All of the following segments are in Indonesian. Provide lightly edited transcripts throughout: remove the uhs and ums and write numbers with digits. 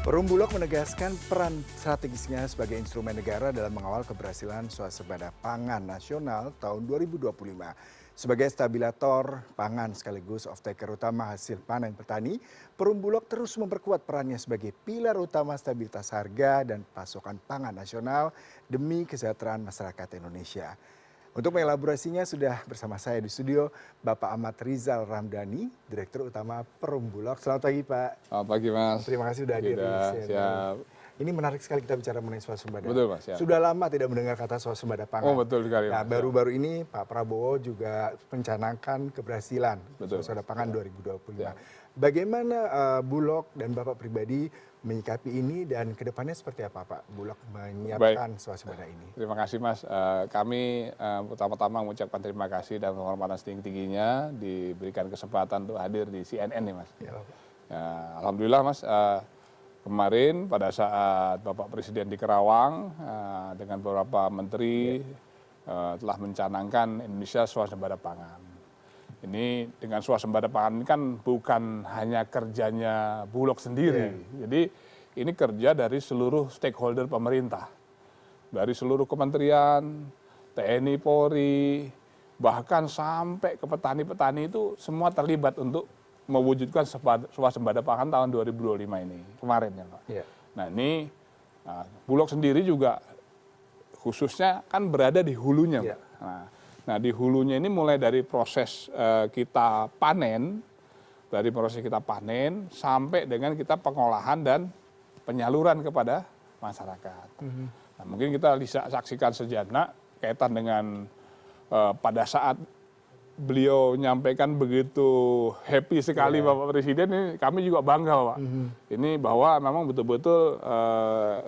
Perum Bulog menegaskan peran strategisnya sebagai instrumen negara dalam mengawal keberhasilan swasembada pangan nasional tahun 2025. Sebagai stabilator pangan sekaligus off-taker utama hasil panen petani, Perum Bulog terus memperkuat perannya sebagai pilar utama stabilitas harga dan pasokan pangan nasional demi kesejahteraan masyarakat Indonesia. Untuk mengelaborasinya sudah bersama saya di studio Bapak Ahmad Rizal Ramdhani, Direktur Utama Perum Bulog. Selamat pagi Pak. Selamat pagi Mas. Terima kasih sudah hadir di CNN. Siap. Ini menarik sekali kita bicara mengenai swasembada. Betul Mas. Siap. Sudah lama tidak mendengar kata swasembada pangan. Oh betul sekali. Nah, Mas. baru-baru ini Pak Prabowo juga mencanangkan keberhasilan swasembada pangan 2025. Ya. Bagaimana Bulog dan Bapak pribadi menyikapi ini dan kedepannya seperti apa Pak Bulog menyiapkan swasembada ini? Terima kasih Mas. Kami pertama-tama mengucapkan terima kasih dan penghormatan setinggi-tingginya diberikan kesempatan untuk hadir di CNN nih Mas. Ya, Pak. Alhamdulillah Mas, kemarin pada saat Bapak Presiden di Kerawang dengan beberapa menteri telah mencanangkan Indonesia swasembada pangan. Ini dengan swasembada pangan ini kan bukan hanya kerjanya Bulog sendiri. Jadi ini kerja dari seluruh stakeholder pemerintah. Dari seluruh kementerian, TNI, Polri, bahkan sampai ke petani-petani itu semua terlibat untuk mewujudkan swasembada pangan tahun 2025 ini. Kemarin ya Pak. Nah ini Bulog sendiri juga khususnya kan berada di hulunya Pak. Nah di hulunya ini mulai dari proses kita panen, sampai dengan kita pengolahan dan penyaluran kepada masyarakat. Nah, mungkin kita bisa saksikan sejenak kaitan dengan pada saat beliau menyampaikan begitu happy sekali Bapak Presiden, ini kami juga bangga Pak. Ini bahwa memang betul-betul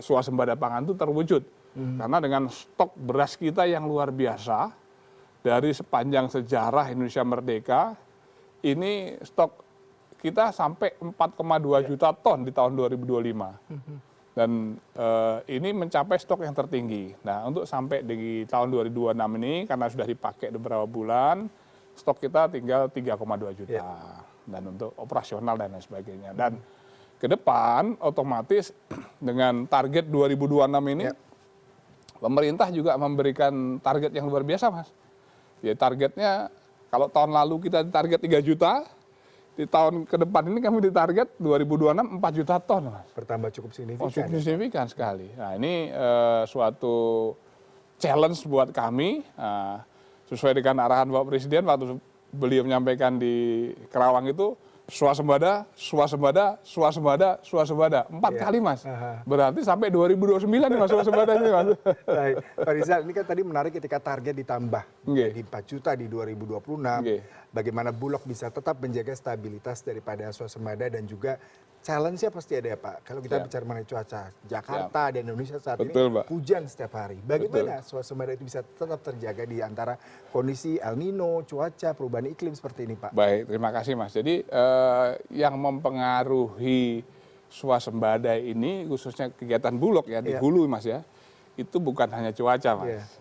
swasembada pangan itu terwujud. Karena dengan stok beras kita yang luar biasa, dari sepanjang sejarah Indonesia merdeka, ini stok kita sampai 4,2 juta ton di tahun 2025. Dan ini mencapai stok yang tertinggi. Nah untuk sampai di tahun 2026 ini, karena sudah dipakai beberapa bulan, stok kita tinggal 3,2 juta. Dan untuk operasional dan lain sebagainya. Dan ke depan otomatis dengan target 2026 ini, pemerintah juga memberikan target yang luar biasa Mas. Ya targetnya kalau tahun lalu kita target 3 juta, di tahun ke depan ini kami ditarget 2026 4 juta ton Mas. Bertambah cukup signifikan. Cukup signifikan sekali. Nah ini suatu challenge buat kami, sesuai dengan arahan Bapak Presiden waktu beliau menyampaikan di Kerawang itu, swasembada. 4 kali Mas. Berarti sampai 2029 nih Mas swasembadanya Mas. Baik, Pak Rizal, ini kan tadi menarik ketika target ditambah jadi 4 juta di 2026. Bagaimana Bulog bisa tetap menjaga stabilitas daripada swasembada dan juga challenge-nya pasti ada ya Pak. Kalau kita bicara mengenai cuaca, Jakarta dan Indonesia saat ini hujan setiap hari. Bagaimana swasembada itu bisa tetap terjaga di antara kondisi El Nino, cuaca, perubahan iklim seperti ini Pak? Baik, terima kasih Mas. Jadi yang mempengaruhi swasembada ini khususnya kegiatan Bulog ya di hulu Mas ya, itu bukan hanya cuaca Mas,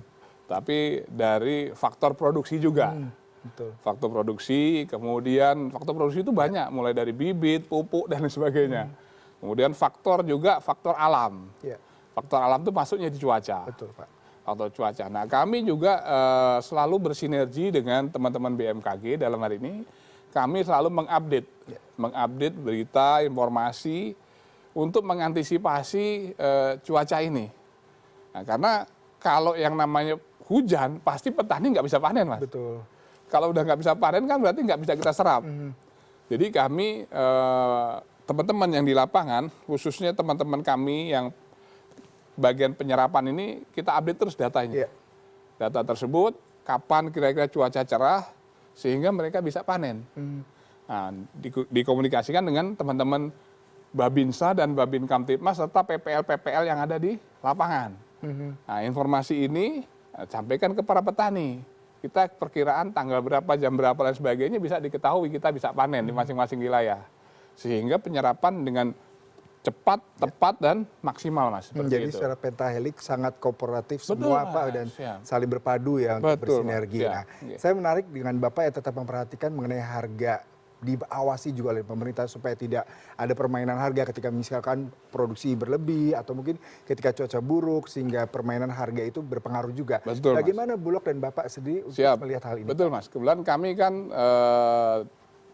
tapi dari faktor produksi juga. Faktor produksi, kemudian faktor produksi itu banyak, mulai dari bibit, pupuk dan sebagainya. Kemudian faktor alam. Faktor alam itu masuknya di cuaca. Betul Pak. Faktor cuaca. Nah kami juga selalu bersinergi dengan teman-teman BMKG dalam hari ini. Kami selalu mengupdate berita, informasi untuk mengantisipasi cuaca ini. Nah, karena kalau yang namanya hujan, pasti petani nggak bisa panen Mas. Betul. Kalau udah nggak bisa panen kan berarti nggak bisa kita serap. Jadi kami teman-teman yang di lapangan, khususnya teman-teman kami yang bagian penyerapan ini, kita update terus datanya. Data tersebut, kapan kira-kira cuaca cerah, sehingga mereka bisa panen. Nah, dikomunikasikan dengan teman-teman Babinsa dan Babin Kamtipmas serta PPL-PPL yang ada di lapangan. Nah, informasi ini sampaikan ke para petani. Kita perkiraan tanggal berapa, jam berapa dan sebagainya bisa diketahui, kita bisa panen di masing-masing wilayah. Sehingga penyerapan dengan cepat, tepat, dan maksimal Mas. Jadi secara pentahelik sangat kooperatif semua Pak dan saling berpadu ya untuk bersinergi. Nah, saya menarik dengan Bapak yang tetap memperhatikan mengenai harga diawasi juga oleh pemerintah supaya tidak ada permainan harga ketika misalkan produksi berlebih atau mungkin ketika cuaca buruk sehingga permainan harga itu berpengaruh juga. Betul, Bagaimana Bulog dan Bapak sendiri untuk Siap. melihat hal ini? Betul Mas, kebetulan kami kan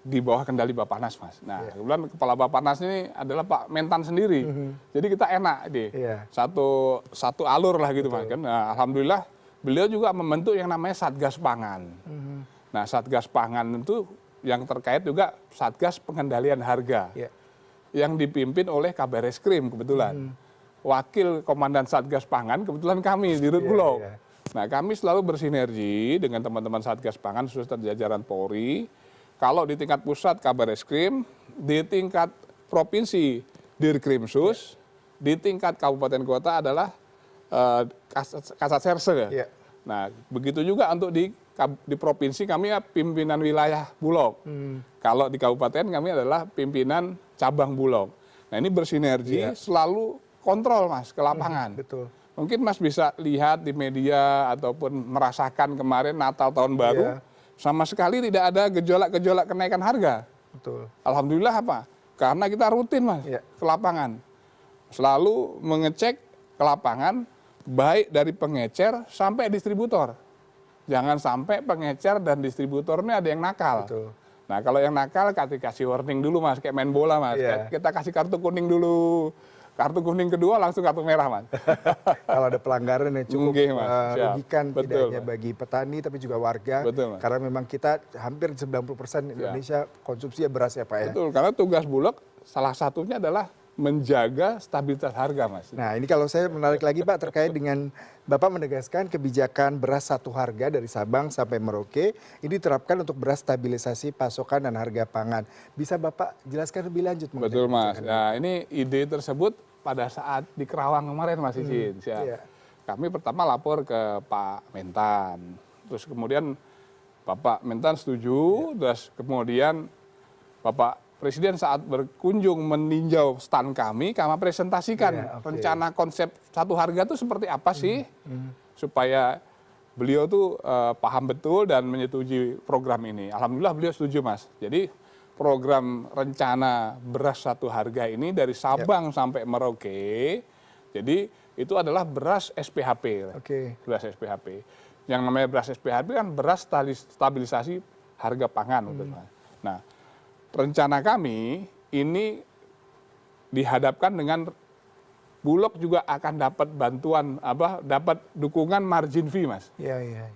di bawah kendali Bappenas Mas. Nah kebetulan kepala Bappenas ini adalah Pak Mentan sendiri. Jadi kita enak deh, satu alur lah gitu Mas. Kan? Nah, alhamdulillah beliau juga membentuk yang namanya Satgas Pangan. Nah Satgas Pangan itu yang terkait juga Satgas Pengendalian Harga. Yang dipimpin oleh Kabar Eskrim kebetulan. Wakil Komandan Satgas Pangan kebetulan kami di Rut Bulog. Nah kami selalu bersinergi dengan teman-teman Satgas Pangan khususnya jajaran Polri. Kalau di tingkat pusat Kabar Eskrim, di tingkat provinsi Dirkrimsus, di tingkat kabupaten kota adalah Kasat Serse. Nah begitu juga untuk di provinsi kami ya pimpinan wilayah Bulog. Kalau di kabupaten kami adalah pimpinan cabang Bulog. Nah ini bersinergi selalu kontrol Mas ke lapangan. Betul. Mungkin Mas bisa lihat di media ataupun merasakan kemarin Natal Tahun Baru, sama sekali tidak ada gejolak-gejolak kenaikan harga. Betul. Alhamdulillah apa? Karena kita rutin Mas ke lapangan. Selalu mengecek ke lapangan baik dari pengecer sampai distributor. Jangan sampai pengecer dan distributor ini ada yang nakal. Betul. Nah kalau yang nakal kasih warning dulu Mas, kayak main bola Mas. Kita kasih kartu kuning dulu. Kartu kuning kedua langsung kartu merah Mas. Kalau ada pelanggaran yang cukup merugikan tidak hanya Mas. bagi petani tapi juga warga. Betul, Mas. Karena memang kita hampir 90% Indonesia konsumsi beras ya Pak ya. Betul, karena tugas Bulog salah satunya adalah menjaga stabilitas harga Mas. Nah ini kalau saya menarik lagi Pak terkait dengan Bapak menegaskan kebijakan beras satu harga dari Sabang sampai Merauke ini diterapkan untuk beras stabilisasi pasokan dan harga pangan. Bisa Bapak jelaskan lebih lanjut? Betul Mas. Nah ini ide tersebut pada saat di Kerawang kemarin Mas Isin. Kami pertama lapor ke Pak Mentan. Terus kemudian Bapak Mentan setuju. Terus kemudian Bapak Presiden saat berkunjung meninjau stand kami presentasikan rencana konsep satu harga itu seperti apa sih supaya beliau tuh paham betul dan menyetujui program ini. Alhamdulillah beliau setuju Mas. Jadi program rencana beras satu harga ini dari Sabang sampai Merauke, jadi itu adalah beras SPHP. Beras SPHP. Yang namanya beras SPHP kan beras stabilisasi harga pangan. Nah rencana kami ini dihadapkan dengan Bulog juga akan dapat bantuan dapat dukungan margin fee Mas.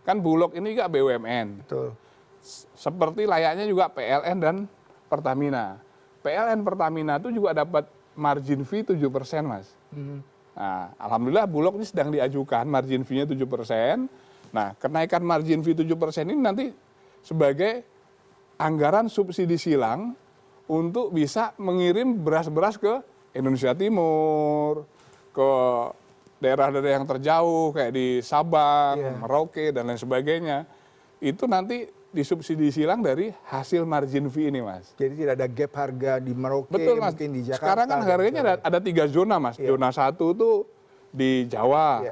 Kan Bulog ini juga BUMN. Betul. Seperti layaknya juga PLN dan Pertamina. PLN Pertamina itu juga dapat margin fee 7% Mas. Nah, alhamdulillah Bulog ini sedang diajukan margin fee-nya 7%. Nah, kenaikan margin fee 7% ini nanti sebagai anggaran subsidi silang untuk bisa mengirim beras-beras ke Indonesia Timur, ke daerah-daerah yang terjauh kayak di Sabang, Merauke dan lain sebagainya. Itu nanti disubsidi silang dari hasil margin fee ini Mas. Jadi tidak ada gap harga di Merauke, betul, Mas. mungkin di Jakarta. Sekarang kan harganya ada 3 zona Mas. Zona 1 itu di Jawa,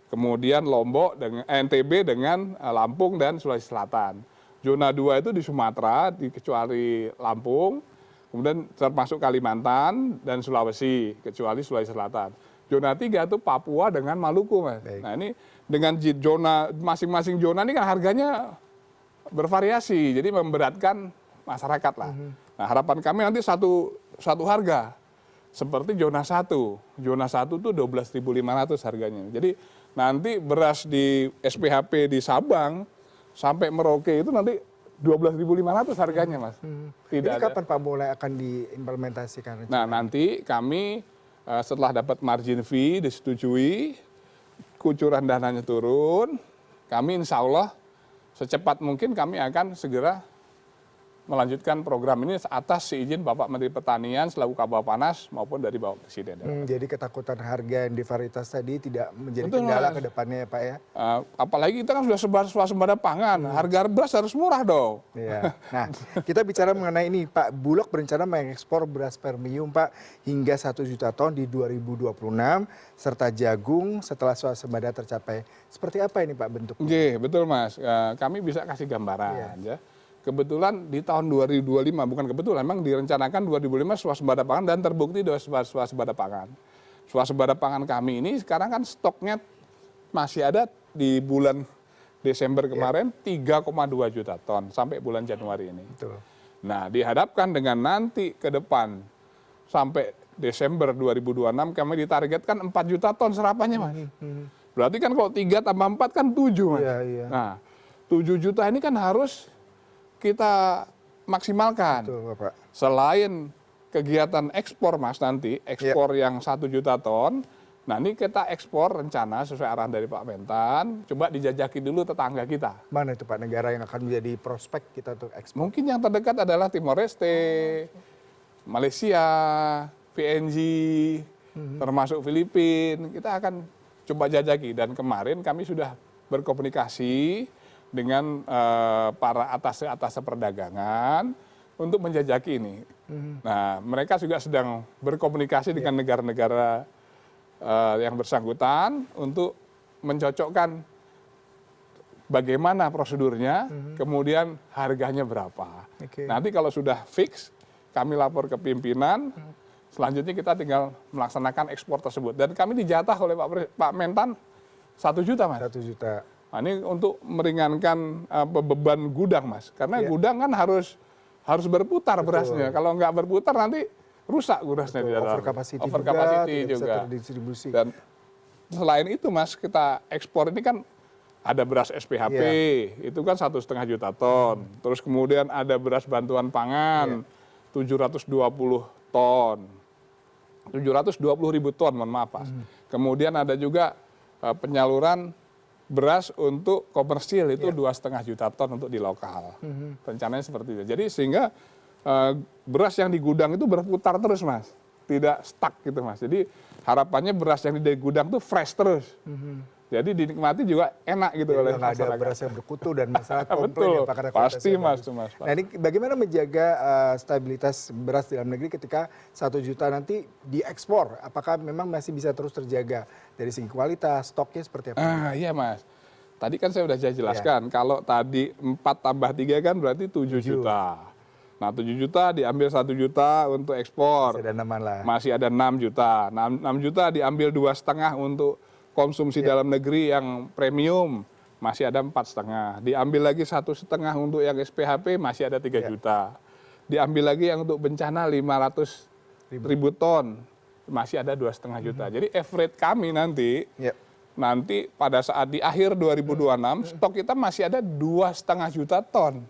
kemudian Lombok, dengan NTB dengan Lampung dan Sulawesi Selatan. Zona 2 itu di Sumatera, kecuali Lampung, kemudian termasuk Kalimantan dan Sulawesi, kecuali Sulawesi Selatan. Zona 3 itu Papua dengan Maluku, Mas. Nah ini dengan zona, masing-masing zona ini kan harganya bervariasi, jadi memberatkan masyarakat lah. Nah harapan kami nanti satu harga, seperti zona 1. Zona 1 itu 12.500 harganya. Jadi nanti beras di SPHP di Sabang, sampai Merauke itu nanti 12.500 harganya Mas. Ini kapan Pak mulai akan diimplementasikan? Nah nanti kami setelah dapat margin fee disetujui, kucuran dananya turun, kami insya Allah secepat mungkin kami akan segera melanjutkan program ini atas seizin Bapak Menteri Pertanian selaku Kabappanas maupun dari Bapak Presiden. Jadi ketakutan harga yang di varietas tadi tidak menjadi kendala ke depannya ya Pak ya? Apalagi kita kan sudah swasembada pangan, harga beras harus murah dong. Nah kita bicara mengenai ini Pak, Bulog berencana mengekspor beras premium Pak hingga 1 juta ton di 2026 serta jagung setelah swasembada tercapai. Seperti apa ini Pak bentuknya? Betul Mas, kami bisa kasih gambaran ya. kebetulan di tahun 2025, bukan kebetulan, memang direncanakan 2005 swasembada pangan dan terbukti swasembada pangan. Swasembada pangan kami ini sekarang kan stoknya masih ada di bulan Desember kemarin 3,2 juta ton sampai bulan Januari ini. Betul. Nah, dihadapkan dengan nanti ke depan sampai Desember 2026 kami ditargetkan 4 juta ton serapannya, Mas. Berarti kan kalau 3 tambah 4 kan 7, Mas. Iya, iya. Nah, 7 juta ini kan harus kita maksimalkan. Betul, Bapak. Selain kegiatan ekspor, Mas, nanti ekspor yang 1 juta ton, nah ini kita ekspor rencana sesuai arahan dari Pak Mentan, coba dijajaki dulu tetangga kita. Mana itu Pak negara yang akan menjadi prospek kita untuk ekspor? Mungkin yang terdekat adalah Timor Leste, Malaysia, PNG, termasuk Filipina. Kita akan coba jajaki, dan kemarin kami sudah berkomunikasi dengan para atas perdagangan untuk menjajaki ini. Nah, mereka juga sedang berkomunikasi dengan negara-negara yang bersangkutan untuk mencocokkan bagaimana prosedurnya, kemudian harganya berapa. Nanti kalau sudah fix, kami lapor ke pimpinan, selanjutnya kita tinggal melaksanakan ekspor tersebut. Dan kami dijatah oleh Pak Mentan 1 juta, Mas. 1 juta. Nah, ini untuk meringankan beban gudang, Mas. Karena gudang kan harus berputar berasnya. Kalau nggak berputar nanti rusak berasnya di dalam. Overcapacity juga. juga. Bisa terdistribusi. Dan selain itu, Mas, kita ekspor ini kan ada beras SPHP, itu kan 1,5 juta ton. Terus kemudian ada beras bantuan pangan, 720 ton. 720 ribu ton, mohon maaf, Mas. Kemudian ada juga penyaluran beras untuk komersil itu 2,5 juta ton untuk di lokal. Rencananya seperti itu. Jadi sehingga beras yang di gudang itu berputar terus, Mas. Tidak stuck gitu, Mas. Jadi harapannya beras yang di gudang itu fresh terus. Jadi dinikmati juga enak gitu oleh nggak masyarakat. ada beras yang berkutu dan masalah komplain Betul, ya Pak, karena pasti, kualitasnya Mas. bagus. Mas. Nah ini bagaimana menjaga stabilitas beras dalam negeri ketika 1 juta nanti diekspor? Apakah memang masih bisa terus terjaga dari segi kualitas, stoknya seperti apa? Iya, Mas. Tadi kan saya sudah jelaskan, kalau tadi 4 tambah 3 kan berarti 7 juta. Nah 7 juta diambil 1 juta untuk ekspor. Masih ada 6 lah. Masih ada 6 juta. 6 juta diambil 2,5 untuk konsumsi dalam negeri yang premium. Masih ada 4,5. Diambil lagi 1,5 untuk yang SPHP masih ada 3 juta. Diambil lagi yang untuk bencana 500 ribu ton. Masih ada 2,5 juta. Jadi average kami nanti pada saat di akhir 2026 stok kita masih ada 2,5 juta ton.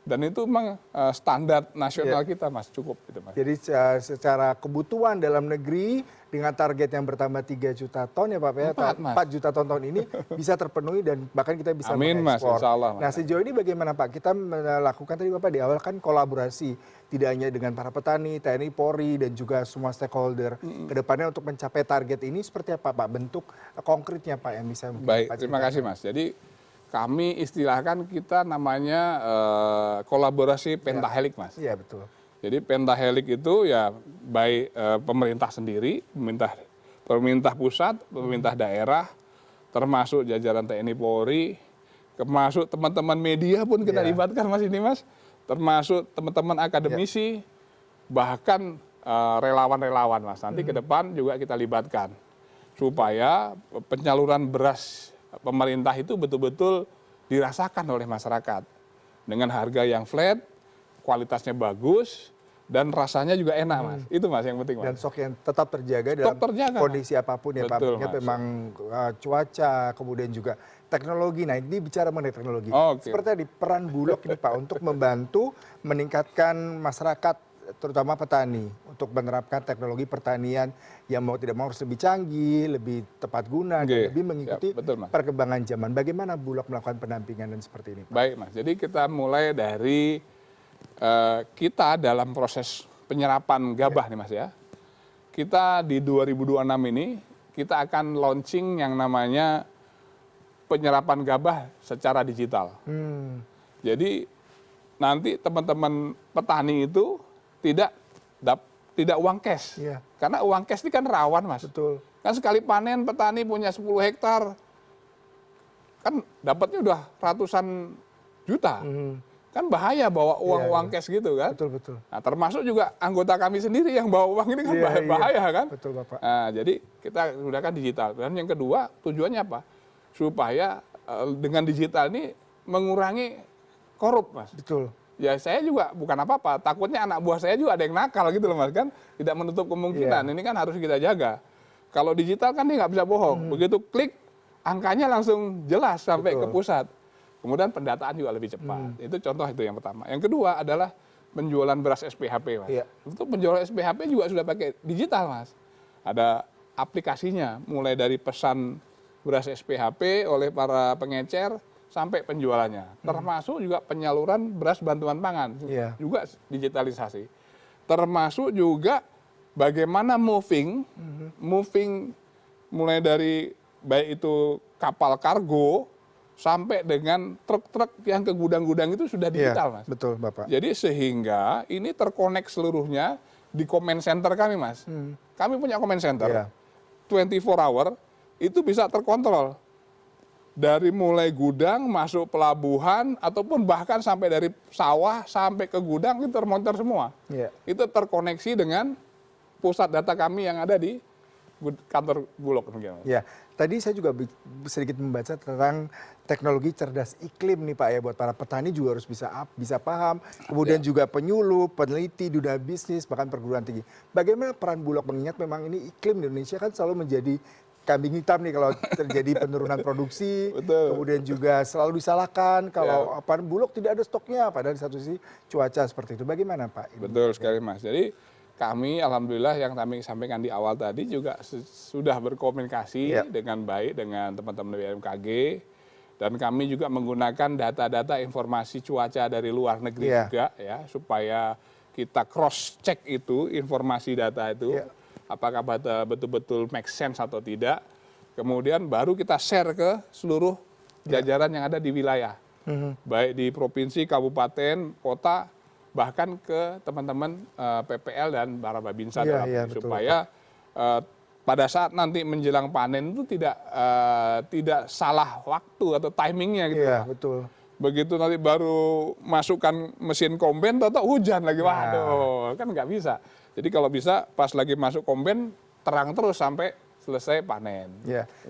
Dan itu memang standar nasional kita, Mas, cukup gitu, Mas. Jadi secara kebutuhan dalam negeri dengan target yang bertambah 3 juta ton ya Pak ya, 4 juta ton tahun ini bisa terpenuhi dan bahkan kita bisa Amin, mengekspor. Mas, insya Allah, Mas. Nah sejauh ini bagaimana Pak? Kita melakukan tadi Bapak di awal kan kolaborasi tidak hanya dengan para petani, TNI, Polri dan juga semua stakeholder. Kedepannya untuk mencapai target ini seperti apa Pak? Bentuk konkretnya Pak yang bisa Baik, terima kasih, Mas. Jadi kami istilahkan kita namanya kolaborasi pentahelik, Mas. Iya, betul. Jadi pentahelik itu ya baik pemerintah sendiri, pemerintah pusat, pemerintah daerah, termasuk jajaran TNI Polri, termasuk teman-teman media pun kita libatkan, Mas, ini, Mas. Termasuk teman-teman akademisi, bahkan relawan-relawan, Mas. Nanti ke depan juga kita libatkan supaya penyaluran beras pemerintah itu betul-betul dirasakan oleh masyarakat dengan harga yang flat, kualitasnya bagus, dan rasanya juga enak, Mas. Itu, Mas, yang penting, Mas. Dan stok yang tetap terjaga dalam kondisi apapun ya Pak. Betul, Mas. Memang cuaca, kemudian juga teknologi. Nah ini bicara mengenai teknologi. Seperti tadi peran Bulog ini Pak untuk membantu meningkatkan masyarakat, terutama petani, untuk menerapkan teknologi pertanian yang mau tidak mau harus lebih canggih, lebih tepat guna, dan lebih mengikuti perkembangan zaman. Bagaimana Bulog melakukan pendampingan dan seperti ini Pak? Baik, Mas. Jadi kita mulai dari kita dalam proses penyerapan gabah nih, Mas, ya. Kita di 2026 ini kita akan launching yang namanya penyerapan gabah secara digital. Jadi nanti teman-teman petani itu tidak uang cash. Karena uang cash ini kan rawan, Mas. Betul. Kan sekali panen petani punya 10 hektar, kan dapatnya udah ratusan juta. kan bahaya bawa uang cash gitu kan. Betul. Nah, termasuk juga anggota kami sendiri yang bawa uang ini kan bahaya kan. Betul, Bapak. Nah, jadi kita gunakan digital. Dan yang kedua tujuannya apa? Supaya dengan digital ini mengurangi korup, Mas. Betul. Ya saya juga bukan apa-apa, takutnya anak buah saya juga ada yang nakal gitu loh, Mas, kan. Tidak menutup kemungkinan, ini kan harus kita jaga. Kalau digital kan dia nggak bisa bohong. Begitu klik, angkanya langsung jelas sampai ke pusat. Kemudian pendataan juga lebih cepat. Itu contoh itu yang pertama. Yang kedua adalah penjualan beras SPHP, Mas. Untuk penjualan SPHP juga sudah pakai digital, Mas. Ada aplikasinya, mulai dari pesan beras SPHP oleh para pengecer sampai penjualannya. Termasuk juga penyaluran beras bantuan pangan. Juga digitalisasi. Termasuk juga bagaimana moving mulai dari baik itu kapal kargo sampai dengan truk-truk yang ke gudang-gudang itu sudah digital, Mas. Betul, Bapak. Jadi sehingga ini terkonek seluruhnya di comment center kami, Mas. Kami punya comment center. 24 hour itu bisa terkontrol. Dari mulai gudang, masuk pelabuhan, ataupun bahkan sampai dari sawah sampai ke gudang itu termonitor semua. Itu terkoneksi dengan pusat data kami yang ada di kantor Bulog. Ya, tadi saya juga sedikit membaca tentang teknologi cerdas iklim nih Pak ya, buat para petani juga harus bisa paham, kemudian juga penyuluh, peneliti, dunia bisnis, bahkan perguruan tinggi. Bagaimana peran Bulog mengingat memang ini iklim di Indonesia kan selalu menjadi kambing hitam nih kalau terjadi penurunan produksi, kemudian juga selalu disalahkan kalau Bulog tidak ada stoknya, padahal di satu sisi cuaca seperti itu. Bagaimana Pak? Betul sekali, Mas. Jadi kami alhamdulillah yang kami sampaikan di awal tadi juga sudah berkomunikasi dengan baik dengan teman-teman BMKG, dan kami juga menggunakan data-data informasi cuaca dari luar negeri juga ya, supaya kita cross check itu informasi data itu apakah betul-betul make sense atau tidak. Kemudian baru kita share ke seluruh jajaran yang ada di wilayah, baik di provinsi, kabupaten, kota, bahkan ke teman-teman PPL dan para babinsa supaya pada saat nanti menjelang panen itu tidak salah waktu atau timingnya gitu. Betul. Begitu nanti baru masukkan mesin komben atau hujan lagi, waduh, kan nggak bisa. Jadi kalau bisa pas lagi masuk komben terang terus sampai selesai panen.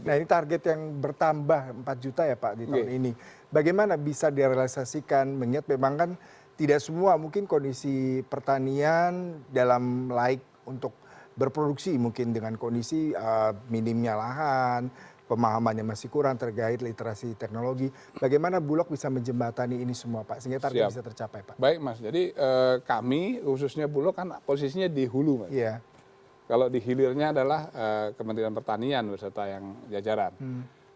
Nah ini target yang bertambah 4 juta ya Pak di tahun ini. Bagaimana bisa direalisasikan, mengingat memang kan tidak semua mungkin kondisi pertanian dalam laik untuk berproduksi, mungkin dengan kondisi minimnya lahan, pemahamannya masih kurang terkait literasi teknologi. Bagaimana Bulog bisa menjembatani ini semua Pak, sehingga target bisa tercapai Pak? Baik Mas, jadi kami khususnya Bulog kan posisinya di hulu Mas. Kalau di hilirnya adalah Kementerian Pertanian beserta yang jajaran.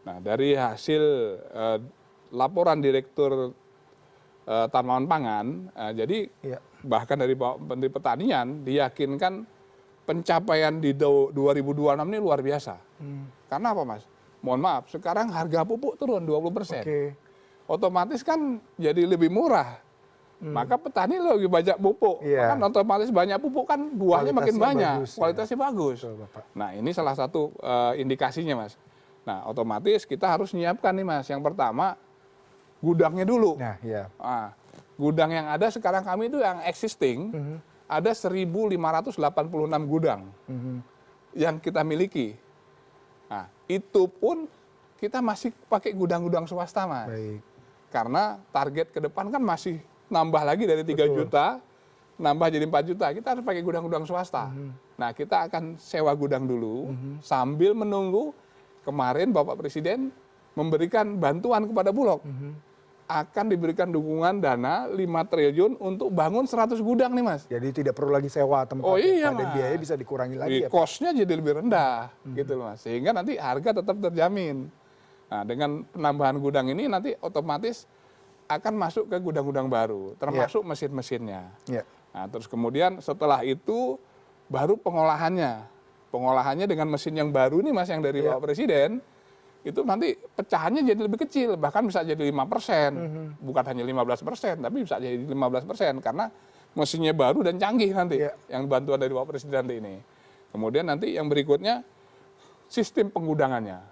Nah dari hasil laporan Direktur Tanaman Pangan, jadi bahkan dari Menteri Pertanian diyakinkan pencapaian di 2026 ini luar biasa. Karena apa Mas? Mohon maaf, sekarang harga pupuk turun 20%. Otomatis kan jadi lebih murah. Maka petani lebih banyak pupuk. Kan otomatis banyak pupuk kan buahnya makin banyak. Kualitasnya bagus. Nah ini salah satu indikasinya Mas. Nah otomatis kita harus menyiapkan nih Mas. Yang pertama gudangnya dulu. Gudang yang ada sekarang kami itu yang existing ada 1.586 gudang yang kita miliki. Nah, itu pun kita masih pakai gudang-gudang swasta, Mas. Karena target ke depan kan masih nambah lagi dari 3 juta, nambah jadi 4 juta. Kita harus pakai gudang-gudang swasta. Nah, kita akan sewa gudang dulu sambil menunggu kemarin Bapak Presiden memberikan bantuan kepada Bulog. Akan diberikan dukungan dana 5 triliun untuk bangun 100 gudang nih Mas. Jadi tidak perlu lagi sewa tempat. Dan biaya bisa dikurangi lagi. Cost-nya jadi lebih rendah gitu loh Mas. Sehingga nanti harga tetap terjamin. Nah dengan penambahan gudang ini nanti otomatis akan masuk ke gudang-gudang baru. Termasuk mesin-mesinnya. Nah terus kemudian setelah itu baru pengolahannya. Pengolahannya dengan mesin yang baru nih Mas yang dari Bapak Presiden. Itu nanti pecahannya jadi lebih kecil, bahkan bisa jadi 5%, bukan hanya 15%, tapi bisa jadi 15%, karena mesinnya baru dan canggih nanti, yang bantuan dari Bapak Presiden ini. Kemudian nanti yang berikutnya, sistem penggudangannya.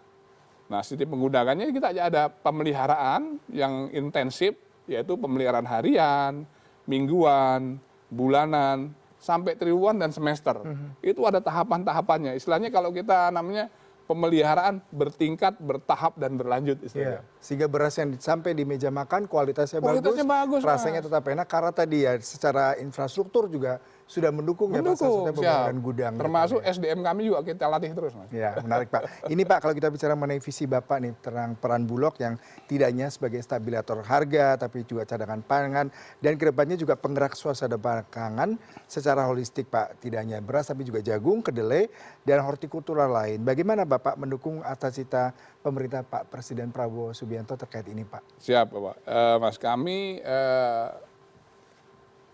Nah sistem penggudangannya kita ada pemeliharaan yang intensif, yaitu pemeliharaan harian, mingguan, bulanan, sampai triwulan dan semester. Itu ada tahapan-tahapannya. Istilahnya kalau kita namanya pemeliharaan bertingkat, bertahap, dan berlanjut istilahnya. Sehingga beras yang sampai di meja makan kualitasnya bagus, rasanya tetap enak karena tadi ya secara infrastruktur juga sudah mendukung ya Pak, maksudnya pembangunan gudang. Termasuk SDM kami juga kita latih terus Mas. Ya, menarik Pak. Ini Pak, kalau kita bicara mengenai visi Bapak nih tentang peran Bulog yang tidak hanya sebagai stabilator harga, tapi juga cadangan pangan, dan kedepannya juga penggerak suasana pangan secara holistik Pak. Tidak hanya beras, tapi juga jagung, kedelai, dan hortikultura lain. Bagaimana Bapak mendukung atas cita pemerintah Pak Presiden Prabowo Subianto terkait ini Pak? Siap Pak. Mas, kami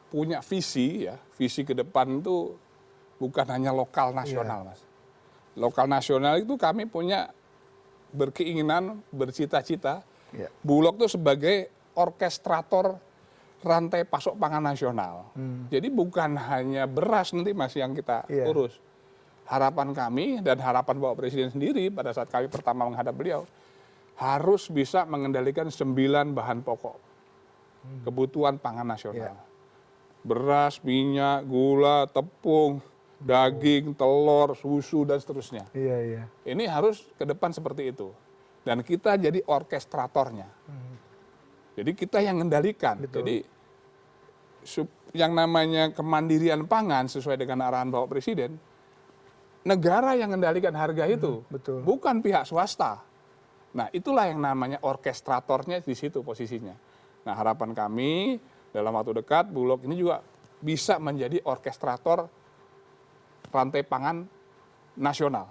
punya visi ya, visi ke depan itu bukan hanya lokal nasional Mas. Lokal nasional itu kami punya berkeinginan, bercita-cita Bulog itu sebagai orkestrator rantai pasok pangan nasional. Jadi bukan hanya beras nanti Mas yang kita urus. Harapan kami dan harapan Bapak Presiden sendiri pada saat kami pertama menghadap beliau, harus bisa mengendalikan 9 bahan pokok kebutuhan pangan nasional. Beras, minyak, gula, tepung, daging, telur, susu, dan seterusnya. Ini harus ke depan seperti itu. Dan kita jadi orkestratornya. Jadi kita yang mengendalikan. Jadi yang namanya kemandirian pangan sesuai dengan arahan Bapak Presiden, negara yang mengendalikan harga itu, bukan pihak swasta. Nah, itulah yang namanya orkestratornya di situ posisinya. Nah, harapan kami dalam waktu dekat Bulog ini juga bisa menjadi orkestrator rantai pangan nasional,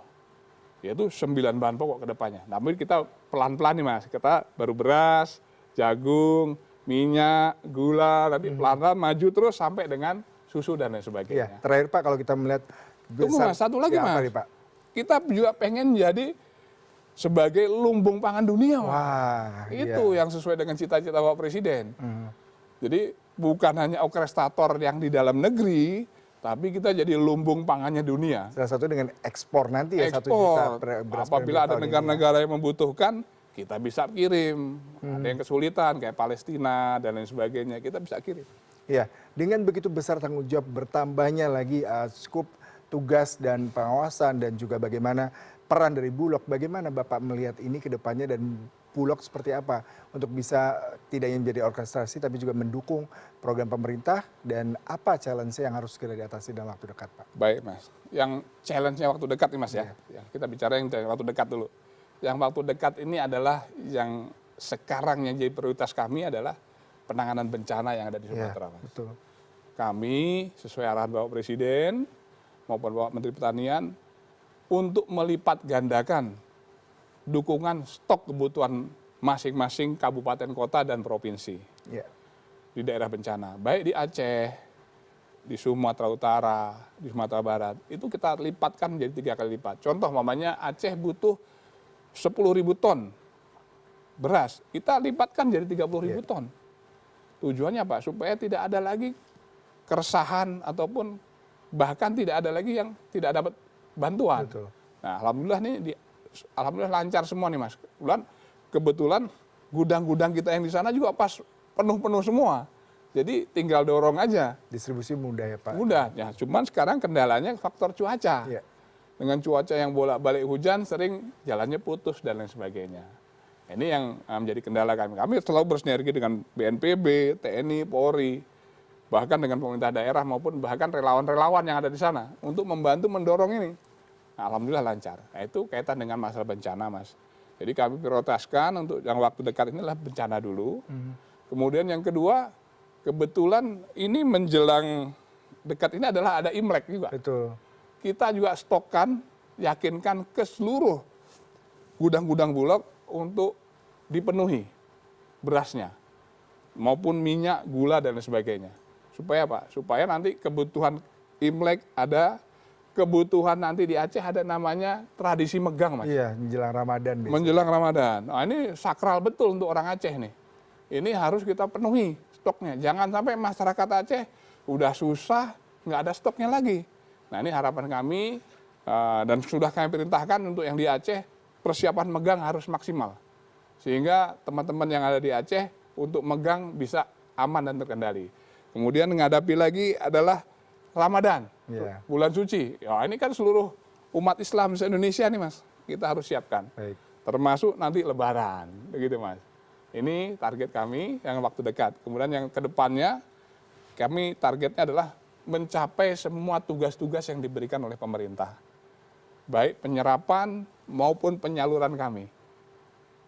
yaitu 9 bahan pokok ke depannya. Namun kita pelan-pelan nih Mas, kita baru beras, jagung, minyak, gula, nanti pelan-pelan maju terus sampai dengan susu dan lain sebagainya. Terakhir Pak, kalau kita melihat tunggu Mas, satu lagi Mas, Pak? Kita juga pengen jadi sebagai lumbung pangan dunia Mas. Itu yang sesuai dengan cita-cita Bapak Presiden. Jadi bukan hanya orkestrator yang di dalam negeri, tapi kita jadi lumbung pangannya dunia. Salah satu dengan ekspor nanti ya, 1 juta beras. Apabila ada negara-negara yang membutuhkan, kita bisa kirim. Ada yang kesulitan kayak Palestina dan lain sebagainya, kita bisa kirim. Ya, dengan begitu besar tanggung jawab bertambahnya lagi skup tugas dan pengawasan dan juga bagaimana peran dari Bulog, bagaimana Bapak melihat ini ke depannya dan Bulog seperti apa untuk bisa tidak hanya menjadi orkestrasi tapi juga mendukung program pemerintah, dan apa challenge yang harus segera diatasi dalam waktu dekat Pak? Baik Mas, yang challenge-nya waktu dekat nih Mas ya. Kita bicara yang waktu dekat dulu. Yang waktu dekat ini adalah yang sekarang yang jadi prioritas kami adalah penanganan bencana yang ada di Sumatera Mas. Betul. Kami sesuai arahan Bapak Presiden maupun Bapak Menteri Pertanian untuk melipat gandakan dukungan stok kebutuhan masing-masing kabupaten kota dan provinsi di daerah bencana, baik di Aceh, di Sumatera Utara, di Sumatera Barat, itu kita lipatkan menjadi 3 kali lipat. Contoh mamanya Aceh butuh 10.000 ton beras, kita lipatkan jadi 30.000 ton. Tujuannya Pak, supaya tidak ada lagi keresahan ataupun bahkan tidak ada lagi yang tidak dapat bantuan. Nah, alhamdulillah lancar semua nih Mas. Kebetulan gudang-gudang kita yang di sana juga pas penuh-penuh semua. Jadi tinggal dorong aja. Distribusi mudah ya Pak? Mudah. Ya, cuman sekarang kendalanya faktor cuaca. Dengan cuaca yang bolak-balik hujan, sering jalannya putus dan lain sebagainya. Ini yang menjadi kendala kami. Kami selalu bersinergi dengan BNPB, TNI, Polri, bahkan dengan pemerintah daerah maupun bahkan relawan-relawan yang ada di sana untuk membantu mendorong ini. Nah, alhamdulillah lancar. Nah, itu kaitan dengan masalah bencana Mas. Jadi kami prioritaskan untuk yang waktu dekat ini adalah bencana dulu. Kemudian yang kedua, kebetulan ini menjelang dekat ini adalah ada Imlek juga. Kita juga stokkan, yakinkan ke seluruh gudang-gudang Bulog untuk dipenuhi berasnya, maupun minyak, gula, dan lain sebagainya. Supaya apa? Supaya nanti kebutuhan Imlek ada, kebutuhan nanti di Aceh ada namanya tradisi megang Mas. Menjelang Ramadan. Menjelang Ramadan. Nah, ini sakral betul untuk orang Aceh nih. Ini harus kita penuhi stoknya. Jangan sampai masyarakat Aceh udah susah, nggak ada stoknya lagi. Nah, ini harapan kami dan sudah kami perintahkan untuk yang di Aceh, persiapan megang harus maksimal. Sehingga teman-teman yang ada di Aceh untuk megang bisa aman dan terkendali. Kemudian menghadapi lagi adalah Ramadan, Iya. bulan suci. Ya, ini kan seluruh umat Islam se-Indonesia nih Mas, kita harus siapkan. Baik. Termasuk nanti Lebaran, begitu Mas. Ini target kami yang waktu dekat. Kemudian yang kedepannya, kami targetnya adalah mencapai semua tugas-tugas yang diberikan oleh pemerintah. Baik penyerapan maupun penyaluran kami.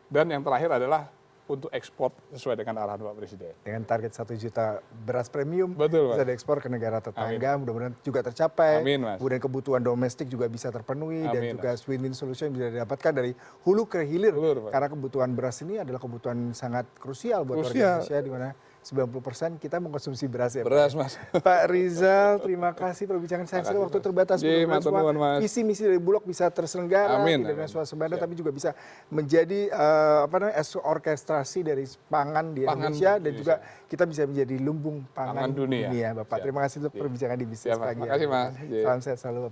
Dan yang terakhir adalah untuk ekspor sesuai dengan arahan Pak Presiden. Dengan target 1 juta beras premium Betul, bisa Mas. diekspor ke negara tetangga, mudah-mudahan juga tercapai. Amin, Mas. Kemudian kebutuhan domestik juga bisa terpenuhi dan Amin, juga win-win solution bisa didapatkan dari hulu ke hilir. Betul, Pak. Karena kebutuhan beras ini adalah kebutuhan sangat krusial buat warga Krusial. Indonesia di mana 90% kita mengkonsumsi beras ya Pak. Beras, Mas. Pak Rizal, terima kasih perbincangan saya. Makasih, Waktu Mas. terbatas. Ji, Mudah-mudahan matur semua nuwun, Mas. visi-misi dari Bulog bisa terselenggara, Amin, tidak dengan amin. swasembada, Siap. tapi juga bisa menjadi orkestrasi dari pangan di Pangan Indonesia dan Indonesia. juga kita bisa menjadi lumbung pangan Pangan dunia. Bapak. Siap. Terima kasih untuk Ji. perbincangan di bisnis Siap, Mas. pagi. Makasih, Mas. Ji. Salam sehat selalu.